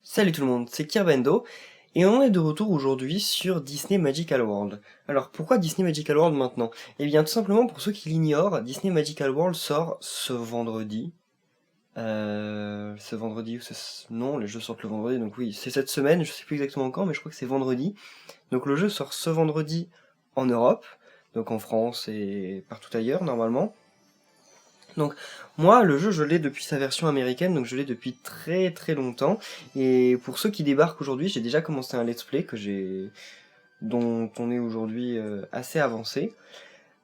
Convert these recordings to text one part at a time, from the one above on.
Salut tout le monde, c'est Kirbendo, et on est de retour aujourd'hui sur Disney Magical World. Alors pourquoi Disney Magical World maintenant? Eh bien tout simplement pour ceux qui l'ignorent, Disney Magical World sort ce vendredi. Ce vendredi ou Non, les jeux sortent le vendredi, donc oui, c'est cette semaine, je sais plus exactement quand, mais je crois que c'est vendredi. Donc le jeu sort ce vendredi en Europe, donc en France et partout ailleurs normalement. Donc moi, le jeu, je l'ai depuis sa version américaine, donc je l'ai depuis très très longtemps. Et pour ceux qui débarquent aujourd'hui, j'ai déjà commencé un let's play dont on est aujourd'hui assez avancé.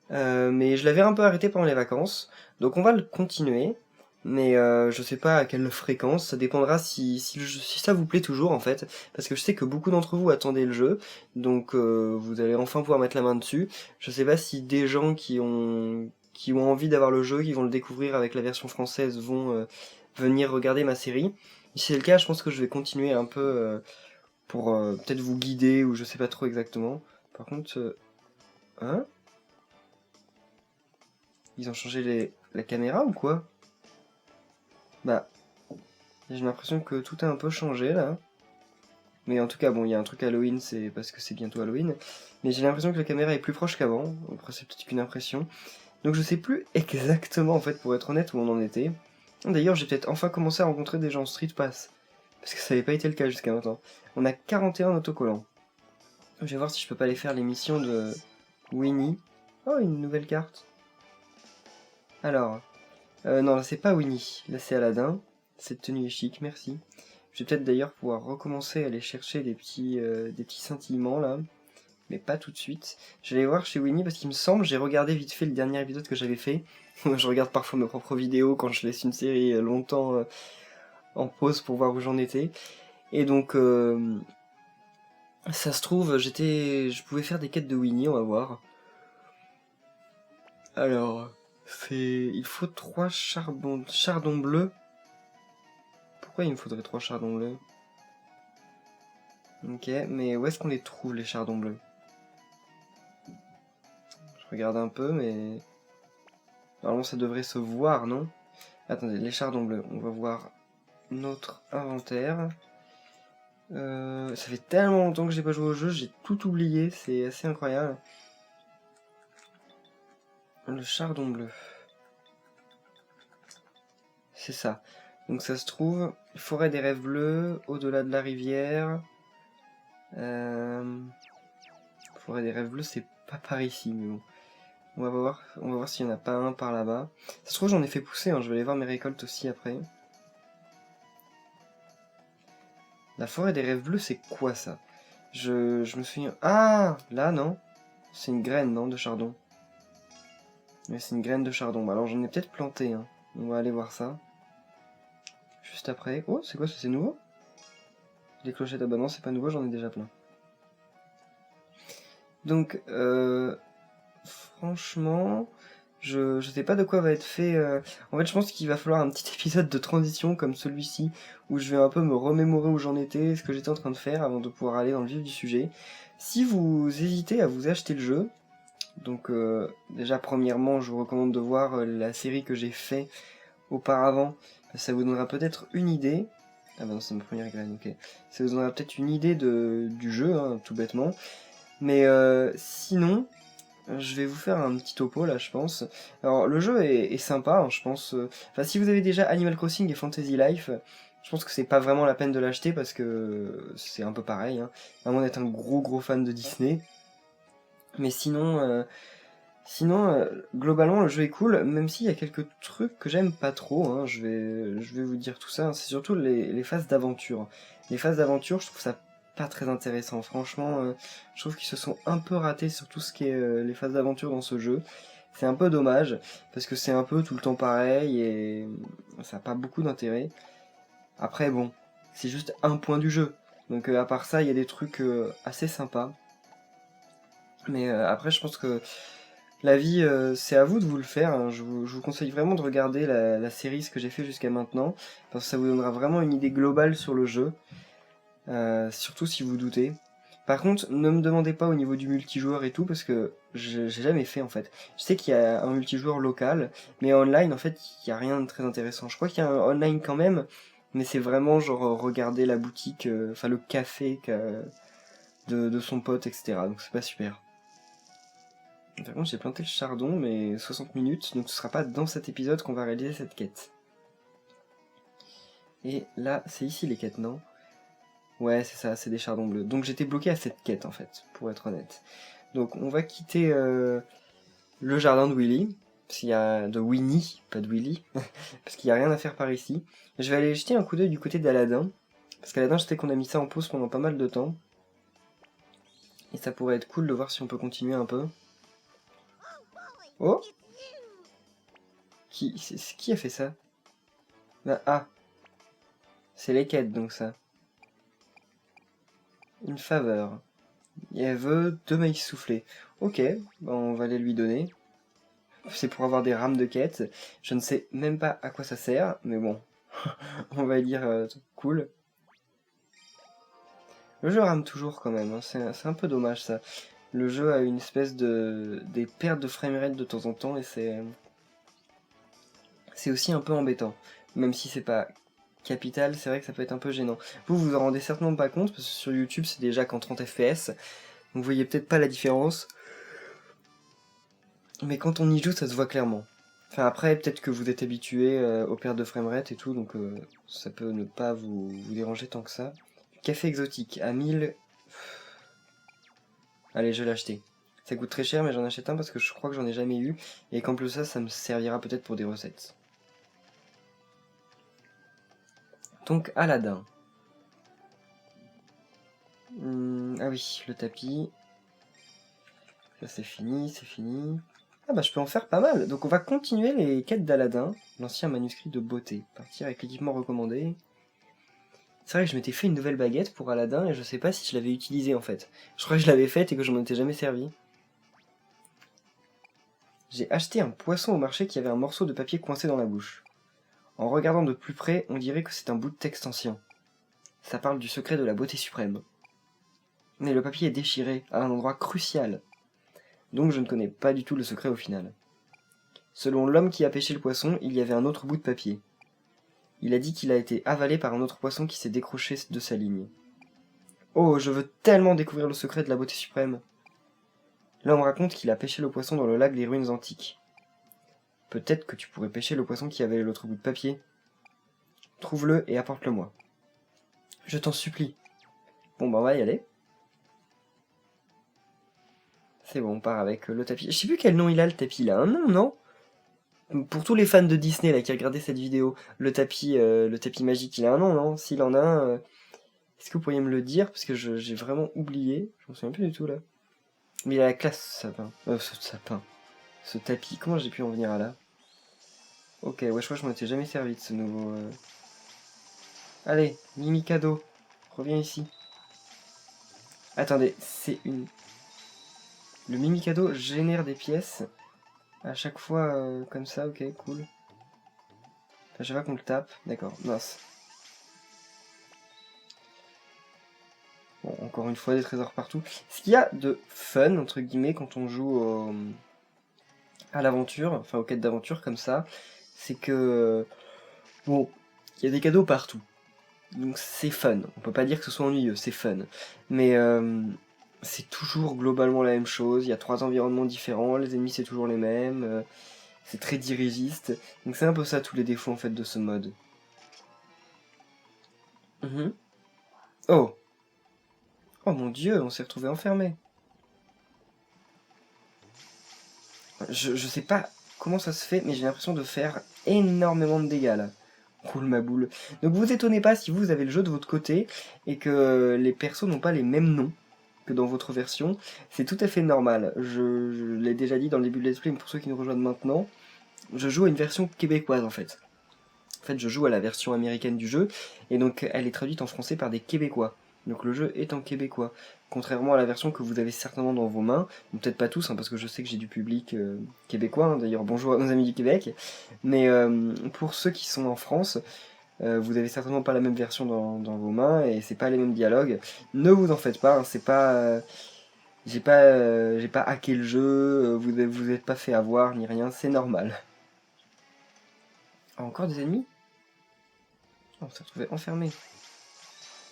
Mais je l'avais un peu arrêté pendant les vacances, donc on va le continuer. Mais je sais pas à quelle fréquence, ça dépendra si ça vous plaît toujours en fait, parce que je sais que beaucoup d'entre vous attendaient le jeu, donc vous allez enfin pouvoir mettre la main dessus. Je sais pas si des gens qui ont envie d'avoir le jeu, qui vont le découvrir avec la version française, vont venir regarder ma série. Si c'est le cas, je pense que je vais continuer un peu pour peut-être vous guider, ou je sais pas trop exactement. Par contre, hein? Ils ont changé la caméra ou quoi? Bah, j'ai l'impression que tout a un peu changé là. Mais en tout cas, bon, il y a un truc Halloween, c'est parce que c'est bientôt Halloween. Mais j'ai l'impression que la caméra est plus proche qu'avant. Après, c'est peut-être qu'une impression. Donc je sais plus exactement, en fait, pour être honnête, où on en était. D'ailleurs, j'ai peut-être enfin commencé à rencontrer des gens en Street Pass. Parce que ça n'avait pas été le cas jusqu'à maintenant. On a 41 autocollants. Je vais voir si je peux pas aller faire les missions de Winnie. Oh, une nouvelle carte. Alors, non, là c'est pas Winnie. Là c'est Aladdin. Cette tenue est chic, merci. Je vais peut-être d'ailleurs pouvoir recommencer à aller chercher des petits scintillements là. Mais pas tout de suite. Je vais aller voir chez Winnie parce qu'il me semble, j'ai regardé vite fait le dernier épisode que j'avais fait. Je regarde parfois mes propres vidéos quand je laisse une série longtemps en pause pour voir où j'en étais. Et donc, ça se trouve, je pouvais faire des quêtes de Winnie, on va voir. Alors, il faut 3 chardons bleus. Pourquoi il me faudrait 3 chardons bleus? Ok, mais où est-ce qu'on les trouve les chardons bleus? Je regarde un peu, mais normalement ça devrait se voir, non? Attendez, les chardons bleus, on va voir notre inventaire. Ça fait tellement longtemps que j'ai pas joué au jeu, j'ai tout oublié, c'est assez incroyable. Le chardon bleu. C'est ça. Donc ça se trouve, forêt des rêves bleus, au-delà de la rivière. Forêt des rêves bleus, c'est pas par ici, mais bon. On va voir s'il y en a pas un par là-bas. Ça se trouve, j'en ai fait pousser, hein, je vais aller voir mes récoltes aussi après. La forêt des rêves bleus, c'est quoi ça? Je me souviens... Ah! Là, non? C'est une graine, non, de chardon? Mais c'est une graine de chardon. Bah, alors j'en ai peut-être planté, hein. On va aller voir ça. Juste après. Oh, c'est quoi ça? C'est nouveau? Les clochettes, ah bah non, c'est pas nouveau, j'en ai déjà plein. Donc, franchement, je sais pas de quoi va être fait. En fait, je pense qu'il va falloir un petit épisode de transition comme celui-ci, où je vais un peu me remémorer où j'en étais, ce que j'étais en train de faire, avant de pouvoir aller dans le vif du sujet. Si vous hésitez à vous acheter le jeu, donc déjà premièrement, je vous recommande de voir la série que j'ai fait auparavant. Ça vous donnera peut-être une idée. Ah bah non, c'est ma première graine, ok. Ça vous donnera peut-être une idée du jeu, hein, tout bêtement. Mais sinon, je vais vous faire un petit topo là, je pense. Alors, le jeu est sympa, hein, je pense. Enfin, si vous avez déjà Animal Crossing et Fantasy Life, je pense que c'est pas vraiment la peine de l'acheter parce que c'est un peu pareil. Hein. À moins d'être un gros fan de Disney. Mais sinon, globalement, le jeu est cool, même s'il y a quelques trucs que j'aime pas trop, hein, je vais vous dire tout ça, hein. C'est surtout les phases d'aventure. Les phases d'aventure, je trouve ça pas très intéressant, franchement, je trouve qu'ils se sont un peu ratés sur tout ce qui est les phases d'aventure dans ce jeu. C'est un peu dommage, parce que c'est un peu tout le temps pareil, et ça n'a pas beaucoup d'intérêt. Après, bon, c'est juste un point du jeu, donc à part ça, il y a des trucs assez sympas. Mais après, je pense que la vie, c'est à vous de vous le faire, hein. Je vous conseille vraiment de regarder la série, ce que j'ai fait jusqu'à maintenant, parce que ça vous donnera vraiment une idée globale sur le jeu, surtout si vous doutez. Par contre, ne me demandez pas au niveau du multijoueur et tout, parce que j'ai jamais fait en fait. Je sais qu'il y a un multijoueur local, mais online en fait, il n'y a rien de très intéressant. Je crois qu'il y a un online quand même, mais c'est vraiment genre regarder la boutique, enfin le café de son pote, etc. Donc c'est pas super. Par contre, j'ai planté le chardon, mais 60 minutes, donc ce sera pas dans cet épisode qu'on va réaliser cette quête. Et là, c'est ici les quêtes, non? Ouais, c'est ça, c'est des chardons bleus. Donc j'étais bloqué à cette quête, en fait, pour être honnête. Donc on va quitter le jardin de Willy, de Winnie, pas de Willy, parce qu'il n'y a rien à faire par ici. Je vais aller jeter un coup d'œil du côté d'Aladin, parce qu'Aladin, je sais qu'on a mis ça en pause pendant pas mal de temps. Et ça pourrait être cool de voir si on peut continuer un peu. Oh! Qui a fait ça? Ah! C'est les quêtes, donc ça. Une faveur. Et elle veut 2 maïs soufflés. Ok, bah on va les lui donner. C'est pour avoir des rames de quêtes. Je ne sais même pas à quoi ça sert, mais bon. On va dire cool. Le jeu rame toujours quand même, hein. C'est un peu dommage ça. Le jeu a une espèce des pertes de framerate de temps en temps et c'est aussi un peu embêtant. Même si c'est pas capital, c'est vrai que ça peut être un peu gênant. Vous vous en rendez certainement pas compte parce que sur YouTube c'est déjà qu'en 30 fps. Donc vous voyez peut-être pas la différence. Mais quand on y joue, ça se voit clairement. Enfin après, peut-être que vous êtes habitué aux pertes de framerate et tout, donc ça peut ne pas vous déranger tant que ça. Café exotique à 1000. Allez, je vais l'acheter. Ça coûte très cher, mais j'en achète un parce que je crois que j'en ai jamais eu. Et qu'en plus ça me servira peut-être pour des recettes. Donc Aladdin. Ah oui, le tapis. Là c'est fini, c'est fini. Ah bah je peux en faire pas mal. Donc on va continuer les quêtes d'Aladin. L'ancien manuscrit de beauté. Partir avec l'équipement recommandé. C'est vrai que je m'étais fait une nouvelle baguette pour Aladdin et je sais pas si je l'avais utilisée en fait. Je crois que je l'avais faite et que je m'en étais jamais servi. J'ai acheté un poisson au marché qui avait un morceau de papier coincé dans la bouche. En regardant de plus près, on dirait que c'est un bout de texte ancien. Ça parle du secret de la beauté suprême. Mais le papier est déchiré, à un endroit crucial. Donc je ne connais pas du tout le secret au final. Selon l'homme qui a pêché le poisson, il y avait un autre bout de papier. Il a dit qu'il a été avalé par un autre poisson qui s'est décroché de sa ligne. Oh, je veux tellement découvrir le secret de la beauté suprême. L'homme raconte qu'il a pêché le poisson dans le lac des ruines antiques. Peut-être que tu pourrais pêcher le poisson qui avait l'autre bout de papier. Trouve-le et apporte-le-moi. Je t'en supplie. Bon bah on va y aller. C'est bon, on part avec le tapis. Je sais plus quel nom il a le tapis, il a un nom, non? Pour tous les fans de Disney là qui regardaient cette vidéo, le tapis magique, il a un nom, non? S'il en a un, est-ce que vous pourriez me le dire? Parce que j'ai vraiment oublié, je m'en souviens plus du tout là. Mais il a la classe, ce sapin. Ce sapin. Ce tapis, comment j'ai pu en venir à là? Ok, ouais, je crois que je m'en étais jamais servi de ce nouveau... Allez, Mimikado, reviens ici. Attendez, c'est une... Le Mimikado génère des pièces à chaque fois comme ça, ok, cool. Enfin, je sais pas qu'on le tape, d'accord, mince. Bon, encore une fois, des trésors partout. Ce qu'il y a de fun, entre guillemets, quand on joue à l'aventure, enfin aux quêtes d'aventure comme ça, c'est que... bon, il y a des cadeaux partout. Donc c'est fun. On peut pas dire que ce soit ennuyeux, c'est fun. Mais c'est toujours globalement la même chose. Il y a 3 environnements différents, les ennemis c'est toujours les mêmes. C'est très dirigiste. Donc c'est un peu ça tous les défauts en fait de ce mode. Oh! Oh mon dieu, on s'est retrouvé enfermé. Je sais pas comment ça se fait, mais j'ai l'impression de faire énormément de dégâts là. Roule ma boule. Donc vous étonnez pas si vous avez le jeu de votre côté et que les persos n'ont pas les mêmes noms que dans votre version. C'est tout à fait normal. Je l'ai déjà dit dans le début de Let's Play, mais pour ceux qui nous rejoignent maintenant, je joue à une version québécoise en fait. En fait, je joue à la version américaine du jeu, et donc elle est traduite en français par des Québécois. Donc le jeu est en québécois. Contrairement à la version que vous avez certainement dans vos mains, ou peut-être pas tous, hein, parce que je sais que j'ai du public québécois, hein, d'ailleurs bonjour à nos amis du Québec, mais pour ceux qui sont en France, vous avez certainement pas la même version dans vos mains, et c'est pas les mêmes dialogues. Ne vous en faites pas, hein, c'est pas... j'ai pas hacké le jeu, vous êtes pas fait avoir, ni rien, c'est normal. Ah, encore des ennemis? Oh, on s'est retrouvé enfermé.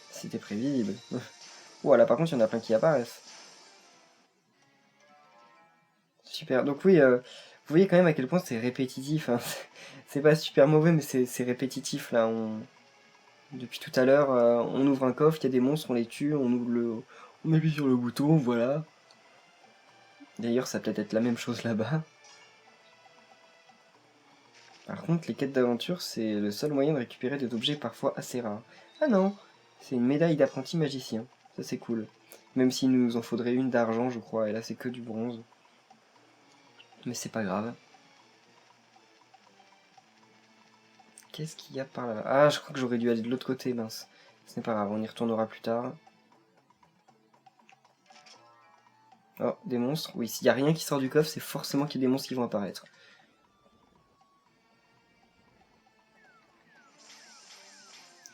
C'était prévisible. Voilà, par contre, il y en a plein qui apparaissent. Super. Donc oui, vous voyez quand même à quel point c'est répétitif. Hein. C'est pas super mauvais, mais c'est répétitif là. Depuis tout à l'heure, on ouvre un coffre, il y a des monstres, on les tue, on appuie sur le bouton, voilà. D'ailleurs, ça peut être la même chose là-bas. Par contre, les quêtes d'aventure, c'est le seul moyen de récupérer des objets parfois assez rares. Ah non, c'est une médaille d'apprenti magicien. Ça c'est cool. Même s'il nous en faudrait une d'argent, je crois, et là c'est que du bronze. Mais c'est pas grave. Qu'est-ce qu'il y a par là? Ah, je crois que j'aurais dû aller de l'autre côté, mince. Ce n'est pas grave, on y retournera plus tard. Oh, des monstres. Oui, s'il n'y a rien qui sort du coffre, c'est forcément qu'il y a des monstres qui vont apparaître.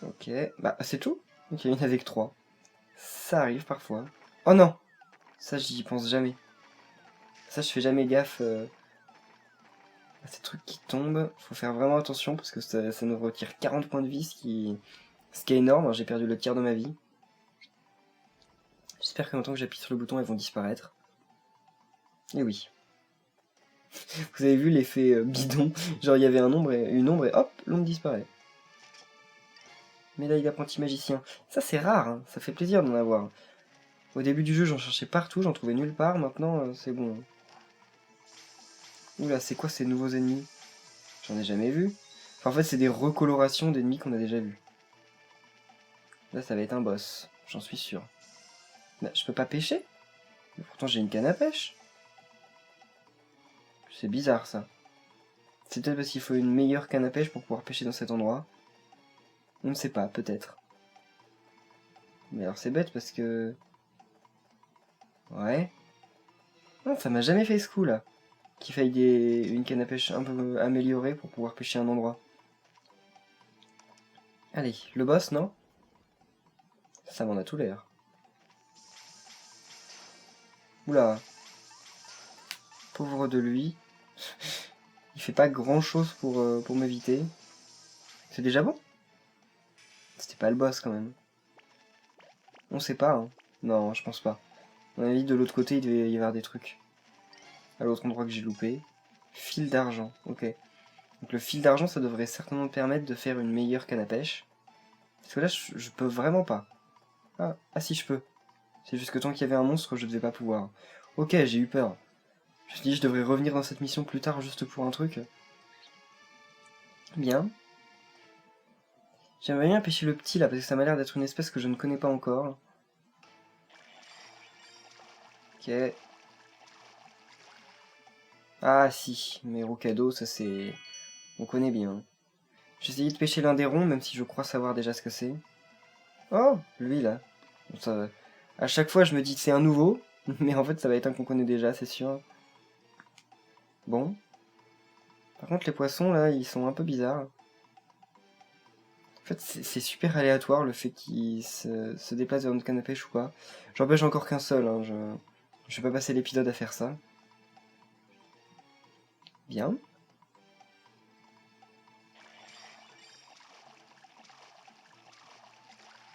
Ok, bah c'est tout. Ok, il y en avait que 3. Ça arrive parfois. Oh non! Ça, j'y pense jamais. Ça, je fais jamais gaffe à ces trucs qui tombent. Faut faire vraiment attention parce que ça nous retire 40 points de vie, ce qui est énorme. J'ai perdu le tiers de ma vie. J'espère que maintenant que j'appuie sur le bouton, elles vont disparaître. Et oui. Vous avez vu l'effet bidon? Genre, il y avait une ombre et hop, l'ombre disparaît. Médaille d'apprenti magicien. Ça, c'est rare, hein. Ça fait plaisir d'en avoir. Au début du jeu, j'en cherchais partout, j'en trouvais nulle part. Maintenant, c'est bon. Oula, c'est quoi ces nouveaux ennemis? J'en ai jamais vu. Enfin, en fait, c'est des recolorations d'ennemis qu'on a déjà vus. Là, ça va être un boss, j'en suis sûr. Bah, je peux pas pêcher? Mais pourtant, j'ai une canne à pêche. C'est bizarre, ça. C'est peut-être parce qu'il faut une meilleure canne à pêche pour pouvoir pêcher dans cet endroit. On ne sait pas, peut-être. Mais alors, c'est bête parce que... Ouais. Non, ça m'a jamais fait ce coup, là. Qu'il faille une canne à pêche un peu améliorée pour pouvoir pêcher un endroit. Allez, le boss, non? Ça m'en a tout l'air. Oula. Pauvre de lui. Il fait pas grand chose pour m'éviter. C'est déjà bon? C'était pas le boss quand même. On sait pas, hein. Non, je pense pas. À mon avis, de l'autre côté, il devait y avoir des trucs. À l'autre endroit que j'ai loupé. Fil d'argent, ok. Donc le fil d'argent, ça devrait certainement me permettre de faire une meilleure canne à pêche. Parce que là, je peux vraiment pas. Ah si, je peux. C'est juste que tant qu'il y avait un monstre, je devais pas pouvoir. Ok, j'ai eu peur. Je me suis dit, je devrais revenir dans cette mission plus tard juste pour un truc. Bien. J'aimerais bien pêcher le petit là, parce que ça m'a l'air d'être une espèce que je ne connais pas encore. Ok. Ah si, mais Rocado, ça c'est... On connaît bien. J'ai essayé de pêcher l'un des ronds, même si je crois savoir déjà ce que c'est. Oh, lui là. Ça... À chaque fois je me dis que c'est un nouveau, mais en fait ça va être un qu'on connaît déjà, c'est sûr. Bon. Par contre les poissons là, ils sont un peu bizarres. En fait c'est super aléatoire le fait qu'ils se déplacent vers notre canne à pêche ou pas. J'en pêche encore qu'un seul, hein. Je vais pas passer l'épisode à faire ça. Bien.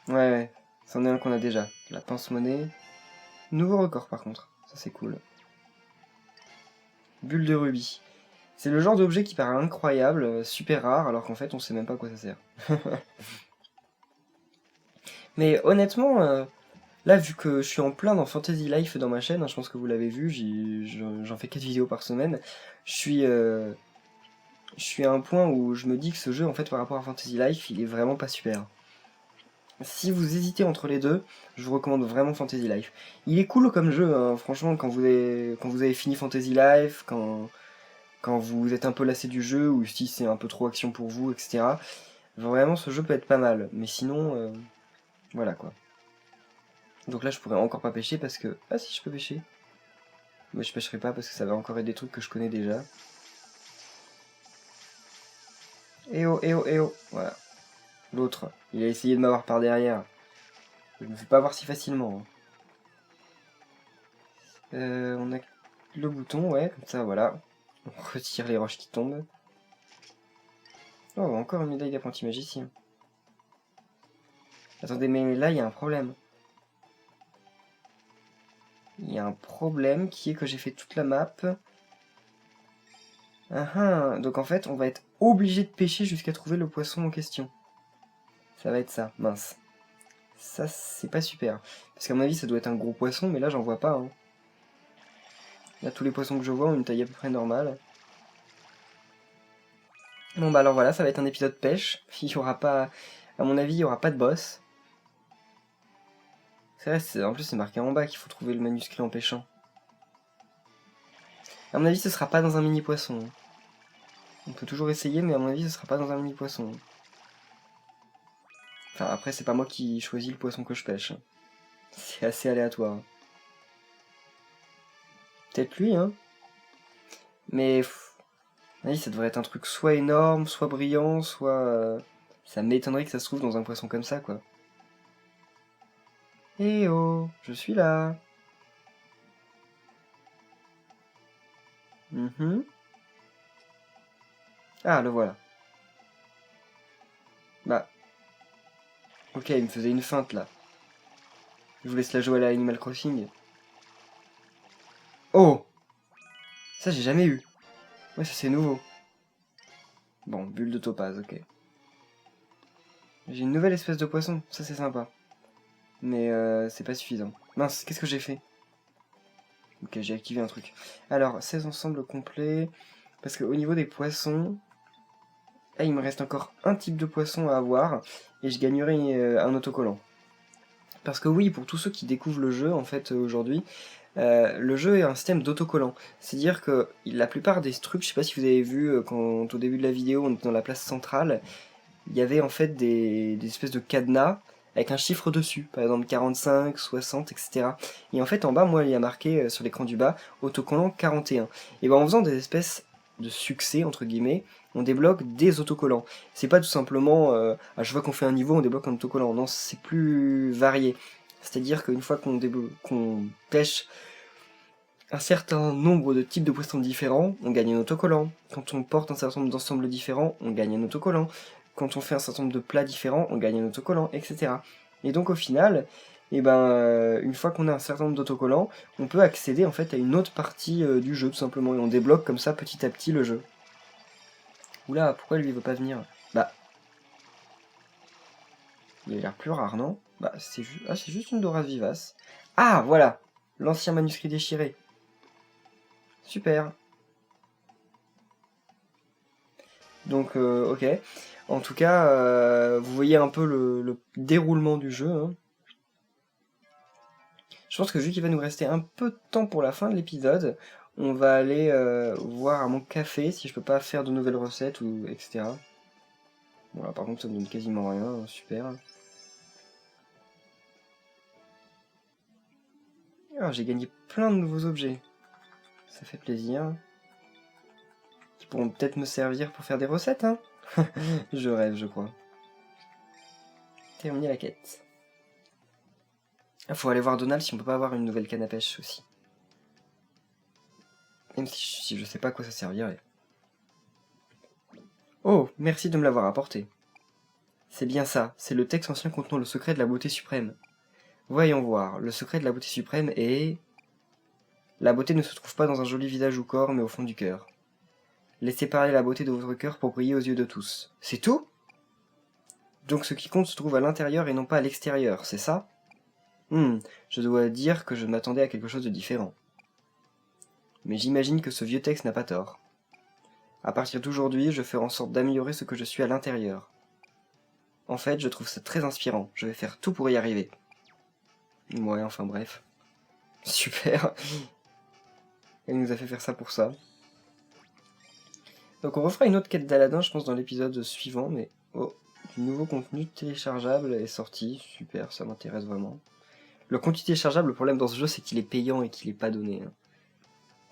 Ouais, c'en est un qu'on a déjà. La pince-monnaie. Nouveau record par contre, ça c'est cool. Bulle de rubis. C'est le genre d'objet qui paraît incroyable, super rare, alors qu'en fait on sait même pas à quoi ça sert. Mais honnêtement, là vu que je suis en plein dans Fantasy Life dans ma chaîne, hein, je pense que vous l'avez vu, j'en fais 4 vidéos par semaine, je suis à un point où je me dis que ce jeu en fait par rapport à Fantasy Life, il est vraiment pas super. Si vous hésitez entre les deux, je vous recommande vraiment Fantasy Life. Il est cool comme jeu, hein, franchement, quand vous avez fini Fantasy Life, quand vous êtes un peu lassé du jeu, ou si c'est un peu trop action pour vous, etc. Vraiment, ce jeu peut être pas mal. Mais sinon, voilà quoi. Donc là, je pourrais encore pas pêcher parce que... Ah si, je peux pêcher. Mais je pêcherai pas parce que ça va encore être des trucs que je connais déjà. Eh oh, eh oh, eh oh. Voilà. L'autre, il a essayé de m'avoir par derrière. Je me fais pas voir si facilement. On a le bouton, ouais, comme ça, voilà. On retire les roches qui tombent. Oh, encore une médaille d'apprenti magicien. Attendez, mais là, il y a un problème. Il y a un problème qui est que j'ai fait toute la map. Ah ah, donc en fait, on va être obligé de pêcher jusqu'à trouver le poisson en question. Ça va être ça, mince. Ça, c'est pas super. Parce qu'à mon avis, ça doit être un gros poisson, mais là, j'en vois pas. Hein. Là, tous les poissons que je vois ont une taille à peu près normale. Bon, bah alors voilà, ça va être un épisode pêche. Il y aura pas... À mon avis, il y aura pas de boss. C'est vrai, en plus, c'est marqué en bas qu'il faut trouver le manuscrit en pêchant. À mon avis, ce sera pas dans un mini-poisson. Hein. On peut toujours essayer, mais à mon avis, ce sera pas dans un mini-poisson. Enfin, après, c'est pas moi qui choisis le poisson que je pêche. C'est assez aléatoire. Peut-être lui, hein. Mais... à mon avis, ça devrait être un truc soit énorme, soit brillant, soit... Ça m'étonnerait que ça se trouve dans un poisson comme ça, quoi. Eh oh, je suis là. Ah, le voilà. Bah... Ok, il me faisait une feinte, là. Je vous laisse la jouer à la Animal Crossing. Oh! Ça, j'ai jamais eu. Ouais, ça, c'est nouveau. Bon, bulle de topaz, ok. J'ai une nouvelle espèce de poisson, ça, c'est sympa. Mais c'est pas suffisant. Mince, qu'est-ce que j'ai fait? Ok, j'ai activé un truc. Alors, 16 ensembles complets. Parce qu'au niveau des poissons... Ah, il me reste encore un type de poisson à avoir. Et je gagnerai un autocollant. Parce que oui, pour tous ceux qui découvrent le jeu, en fait, aujourd'hui, le jeu est un système d'autocollant. C'est-à-dire que la plupart des trucs, je sais pas si vous avez vu, quand au début de la vidéo, on était dans la place centrale, il y avait en fait des espèces de cadenas avec un chiffre dessus, par exemple 45, 60, etc. Et en fait, en bas, moi, il y a marqué sur l'écran du bas, autocollant 41. Et ben en faisant des espèces de succès, entre guillemets, on débloque des autocollants. C'est pas tout simplement, à chaque fois qu'on fait un niveau, on débloque un autocollant. Non, c'est plus varié. C'est-à-dire qu'une fois qu'on pêche un certain nombre de types de poissons différents, on gagne un autocollant. Quand on porte un certain nombre d'ensembles différents, on gagne un autocollant. Quand on fait un certain nombre de plats différents, on gagne un autocollant, etc. Et donc au final, une fois qu'on a un certain nombre d'autocollants, on peut accéder en fait à une autre partie du jeu tout simplement, et on débloque comme ça petit à petit le jeu. Oula, pourquoi lui il veut pas venir? Bah, il a l'air plus rare, non? Bah, c'est juste une Doras vivace. Ah, voilà, l'ancien manuscrit déchiré. Super. Donc, ok. En tout cas, vous voyez un peu le déroulement du jeu. Hein. Je pense que vu qu'il va nous rester un peu de temps pour la fin de l'épisode, on va aller voir à mon café si je peux pas faire de nouvelles recettes ou etc. Bon là par contre ça me donne quasiment rien, hein, super. Alors j'ai gagné plein de nouveaux objets. Ça fait plaisir. Qui pourront peut-être me servir pour faire des recettes, hein. Je rêve, je crois. Terminer la quête. Ah, faut aller voir Donald si on peut pas avoir une nouvelle canne à pêche aussi. Même si je sais pas à quoi ça servirait. Oh, merci de me l'avoir apporté. C'est bien ça, c'est le texte ancien contenant le secret de la beauté suprême. Voyons voir, le secret de la beauté suprême est... La beauté ne se trouve pas dans un joli visage ou corps, mais au fond du cœur. Laissez parler la beauté de votre cœur pour briller aux yeux de tous. C'est tout? Donc ce qui compte se trouve à l'intérieur et non pas à l'extérieur, c'est ça? Je dois dire que je m'attendais à quelque chose de différent. Mais j'imagine que ce vieux texte n'a pas tort. À partir d'aujourd'hui, je ferai en sorte d'améliorer ce que je suis à l'intérieur. En fait, je trouve ça très inspirant, je vais faire tout pour y arriver. Ouais, enfin bref. Super. Elle nous a fait faire ça pour ça. Donc on refera une autre quête d'Aladin, je pense, dans l'épisode suivant, mais... Oh, du nouveau contenu téléchargeable est sorti, super, ça m'intéresse vraiment. Le contenu téléchargeable, le problème dans ce jeu, c'est qu'il est payant et qu'il est pas donné. Hein.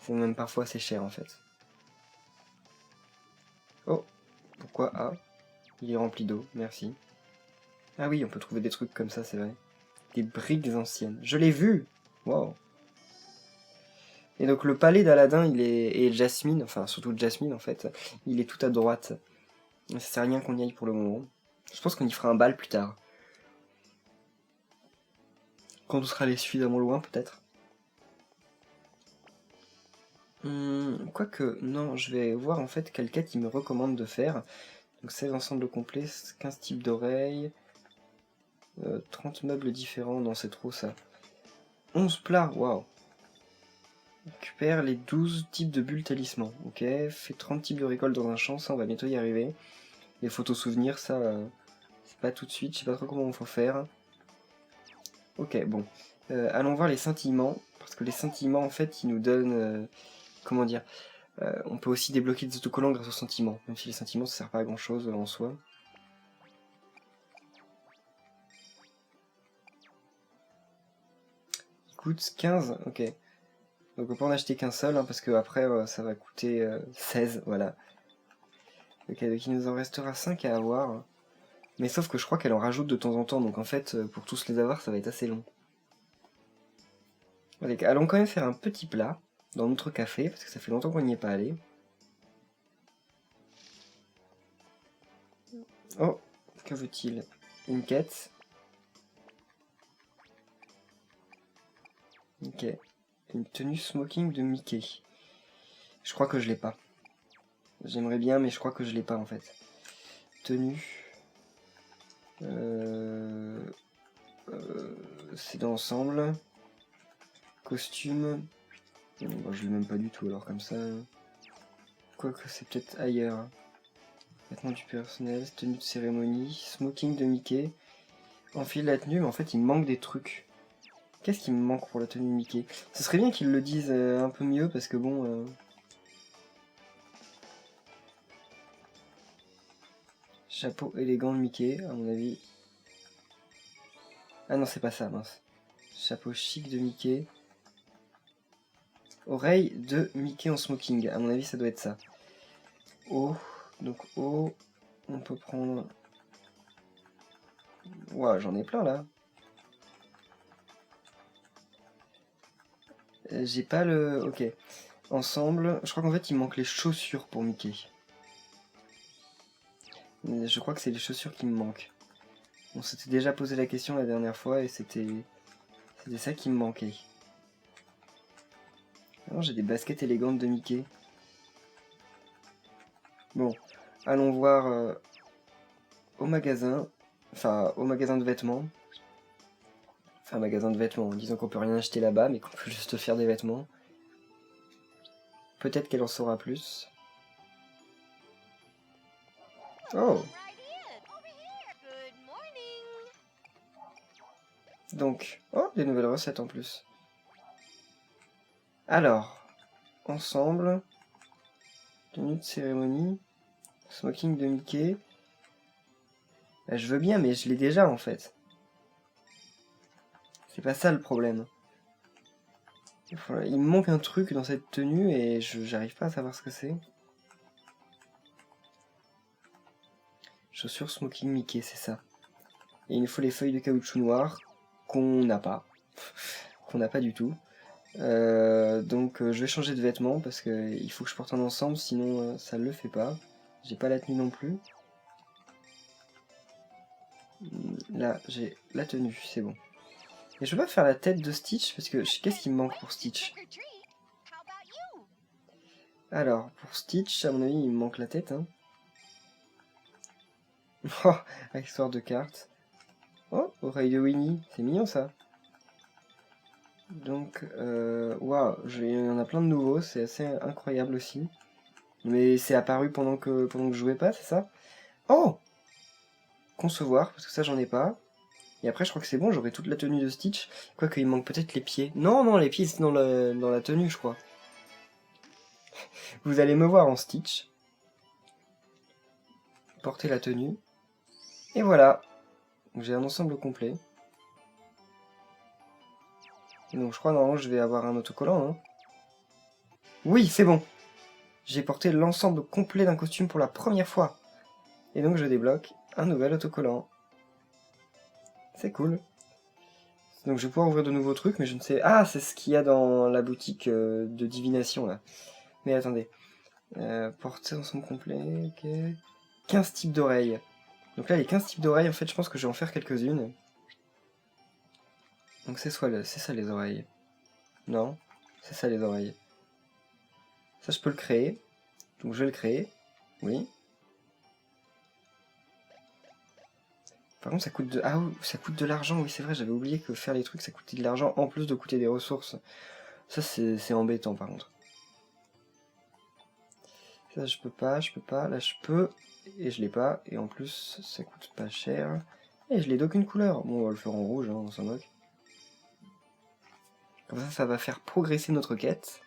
C'est même parfois assez cher, en fait. Oh, pourquoi Ah, il est rempli d'eau, merci. Ah oui, on peut trouver des trucs comme ça, c'est vrai. Des briques anciennes. Je l'ai vu. Wow. Et donc le palais d'Aladin, et Jasmine, enfin surtout Jasmine en fait, il est tout à droite. Ça sert à rien qu'on y aille pour le moment. Je pense qu'on y fera un bal plus tard. Quand on sera allé suffisamment loin, peut-être. Quoique, non, je vais voir en fait quelle quête il me recommande de faire. Donc 16 ensembles complets, 15 types d'oreilles, 30 meubles différents, non c'est trop ça. 11 plats, waouh. Récupère les 12 types de bulles talisman, ok. Fais 30 types de récoltes dans un champ, ça on va bientôt y arriver. Les photos souvenirs, ça, c'est pas tout de suite, je sais pas trop comment il faut faire. Ok, bon. Allons voir les scintillements, parce que les scintillements en fait ils nous donnent... comment dire, on peut aussi débloquer des autocollants grâce aux sentiments, même si les sentiments ça sert pas à grand chose en soi. Il coûte 15, ok. Donc on peut en acheter qu'un seul, hein, parce que après ça va coûter 16, voilà. Ok, donc il nous en restera 5 à avoir. Mais sauf que je crois qu'elle en rajoute de temps en temps, donc en fait pour tous les avoir ça va être assez long. Allez, allons quand même faire un petit plat dans notre café, parce que ça fait longtemps qu'on n'y est pas allé. Oh, que veut-il? Une quête. Ok. Une tenue smoking de Mickey. Je crois que je l'ai pas. J'aimerais bien, mais je crois que je l'ai pas en fait. Tenue. C'est dans l'ensemble. Costume. Bon, je l'ai même pas du tout alors comme ça. Quoique c'est peut-être ailleurs. Vêtements du personnel, tenue de cérémonie, smoking de Mickey. Enfile la tenue, mais en fait il me manque des trucs. Qu'est-ce qui me manque pour la tenue de Mickey? Ce serait bien qu'ils le disent un peu mieux parce que bon... Chapeau élégant de Mickey, à mon avis. Ah non, c'est pas ça, mince. Chapeau chic de Mickey. Oreille de Mickey en smoking. À mon avis, ça doit être ça. O. Donc O. On peut prendre... Ouah, j'en ai plein là. J'ai pas le... Ok. Ensemble. Je crois qu'en fait, il manque les chaussures pour Mickey. Je crois que c'est les chaussures qui me manquent. On s'était déjà posé la question la dernière fois et c'était ça qui me manquait. Alors j'ai des baskets élégantes de Mickey. Bon, allons voir au magasin. Enfin, au magasin de vêtements. Enfin, magasin de vêtements. Disons qu'on peut rien acheter là-bas, mais qu'on peut juste faire des vêtements. Peut-être qu'elle en saura plus. Oh! Donc, oh, des nouvelles recettes en plus. Alors, ensemble, tenue de cérémonie, smoking de Mickey. Bah, je veux bien, mais je l'ai déjà en fait. C'est pas ça le problème. Il me manque un truc dans cette tenue et j'arrive pas à savoir ce que c'est. Chaussures smoking Mickey, c'est ça. Et il nous faut les feuilles de caoutchouc noir qu'on n'a pas. Qu'on n'a pas du tout. Donc je vais changer de vêtements parce qu'il faut que je porte un ensemble, sinon ça le fait pas. J'ai pas la tenue non plus. Là, j'ai la tenue, c'est bon. Et je peux pas faire la tête de Stitch parce que qu'est-ce qui me manque pour Stitch? Alors, pour Stitch, à mon avis, il me manque la tête. Hein. Oh, accessoire de cartes. Oh, oreille de Winnie, c'est mignon ça. Donc, waouh, il y en a plein de nouveaux, c'est assez incroyable aussi. Mais c'est apparu pendant que je jouais pas, c'est ça? Oh! Concevoir, parce que ça j'en ai pas. Et après je crois que c'est bon, j'aurai toute la tenue de Stitch. Quoique il manque peut-être les pieds. Non, non, les pieds c'est dans la tenue je crois. Vous allez me voir en Stitch. Porter la tenue. Et voilà. J'ai un ensemble complet. Et donc je crois normalement je vais avoir un autocollant. Hein. Oui, c'est bon. J'ai porté l'ensemble complet d'un costume pour la première fois. Et donc je débloque un nouvel autocollant. C'est cool. Donc je vais pouvoir ouvrir de nouveaux trucs, mais je ne sais... Ah, c'est ce qu'il y a dans la boutique de divination, là. Mais attendez. Porter ensemble complet, ok. 15 types d'oreilles. Donc là, les 15 types d'oreilles, en fait, je pense que je vais en faire quelques-unes. Donc c'est ça les oreilles. Non, c'est ça les oreilles. Ça je peux le créer. Donc je vais le créer. Oui. Par contre ça coûte de... Ah oui, ça coûte de l'argent, oui c'est vrai, j'avais oublié que faire les trucs ça coûtait de l'argent en plus de coûter des ressources. Ça c'est embêtant par contre. Ça je peux pas, là je peux, et je l'ai pas, et en plus ça coûte pas cher. Et je l'ai d'aucune couleur. Bon on va le faire en rouge, hein, on s'en moque. Comme ça va faire progresser notre quête.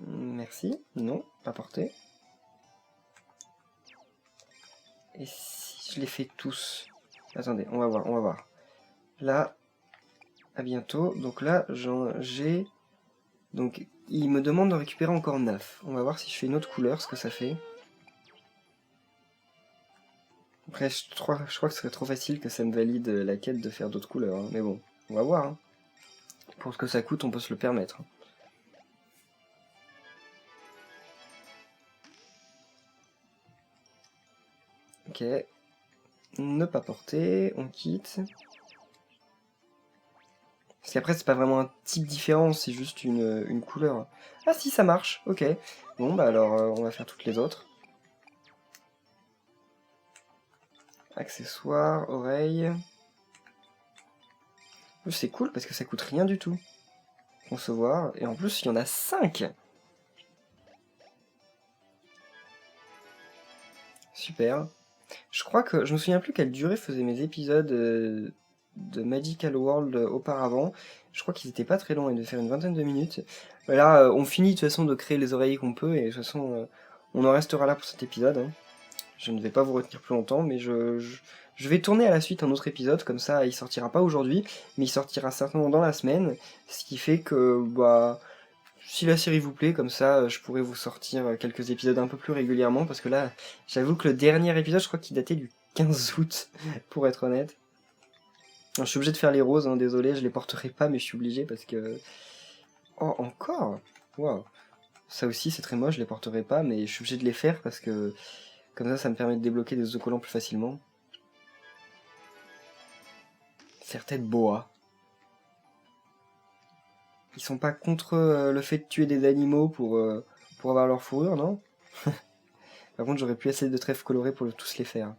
Merci, non, pas porté. Et si je les fais tous? Attendez, on va voir. Là, à bientôt. Donc là, j'ai... Donc, il me demande de récupérer encore 9. On va voir si je fais une autre couleur, ce que ça fait. Après, je crois que ce serait trop facile que ça me valide la quête de faire d'autres couleurs. Hein. Mais bon, on va voir. Hein. Pour ce que ça coûte, on peut se le permettre. Ok. Ne pas porter, on quitte. Parce qu'après, c'est pas vraiment un type différent, c'est juste une couleur. Ah si, ça marche, ok. Bon, bah alors, on va faire toutes les autres. Accessoires, oreilles. C'est cool parce que ça coûte rien du tout. Concevoir, et en plus, il y en a 5. Super. Je crois que... Je me souviens plus quelle durée faisaient mes épisodes de Magical World auparavant. Je crois qu'ils étaient pas très longs, ils devaient faire une vingtaine de minutes. Là, on finit de toute façon de créer les oreilles qu'on peut, et de toute façon, on en restera là pour cet épisode. Hein. Je ne vais pas vous retenir plus longtemps, mais je vais tourner à la suite un autre épisode, comme ça il sortira pas aujourd'hui, mais il sortira certainement dans la semaine, ce qui fait que, bah... Si la série vous plaît, comme ça, je pourrais vous sortir quelques épisodes un peu plus régulièrement, parce que là, j'avoue que le dernier épisode, je crois qu'il datait du 15 août, pour être honnête. Alors, je suis obligé de faire les roses, hein, désolé, je les porterai pas, mais je suis obligé parce que... Oh, encore? Waouh. Ça aussi, c'est très moche, je les porterai pas, mais je suis obligé de les faire parce que... Comme ça me permet de débloquer des autocollants plus facilement. Certaines boas. Ils sont pas contre le fait de tuer des animaux pour avoir leur fourrure, non? Par contre, j'aurais pu essayer de trèfles colorés pour tous les faire.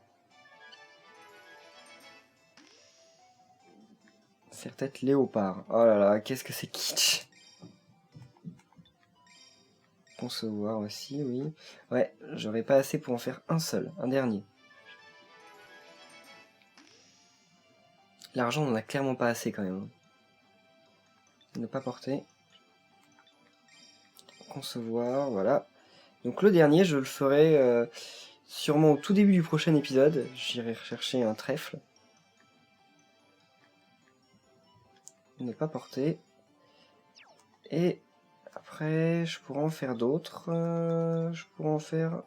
Serre-tête léopard. Oh là là, qu'est-ce que c'est kitsch. Concevoir aussi, oui. Ouais, j'aurais pas assez pour en faire un seul, un dernier. L'argent, on en a clairement pas assez quand même. Ne pas porter. Concevoir, voilà. Donc le dernier, je le ferai sûrement au tout début du prochain épisode. J'irai rechercher un trèfle. Ne pas porter. Et après, je pourrais en faire d'autres. Je pourrais en faire...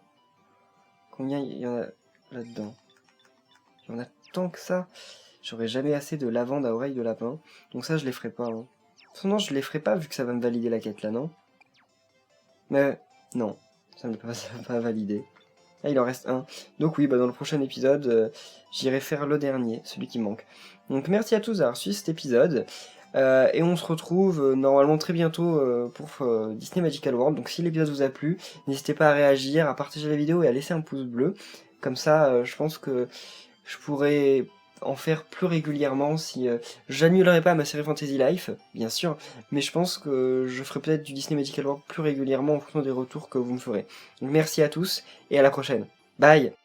Combien il y en a là-dedans? Il y en a tant que ça. J'aurai jamais assez de lavande à oreille de lapin. Donc ça, je les ferai pas. Hein. Non, je les ferai pas vu que ça va me valider la quête là, non? Mais non, ça ne va pas valider. Ah, il en reste un. Donc oui, bah dans le prochain épisode, j'irai faire le dernier, celui qui manque. Donc merci à tous d'avoir suivi cet épisode. Et on se retrouve normalement très bientôt pour Disney Magical World. Donc si l'épisode vous a plu, n'hésitez pas à réagir, à partager la vidéo et à laisser un pouce bleu. Comme ça, je pense que je pourrais en faire plus régulièrement si j'annulerai pas ma série Fantasy Life, bien sûr, mais je pense que je ferai peut-être du Disney Magical World plus régulièrement en fonction des retours que vous me ferez. Donc merci à tous et à la prochaine. Bye!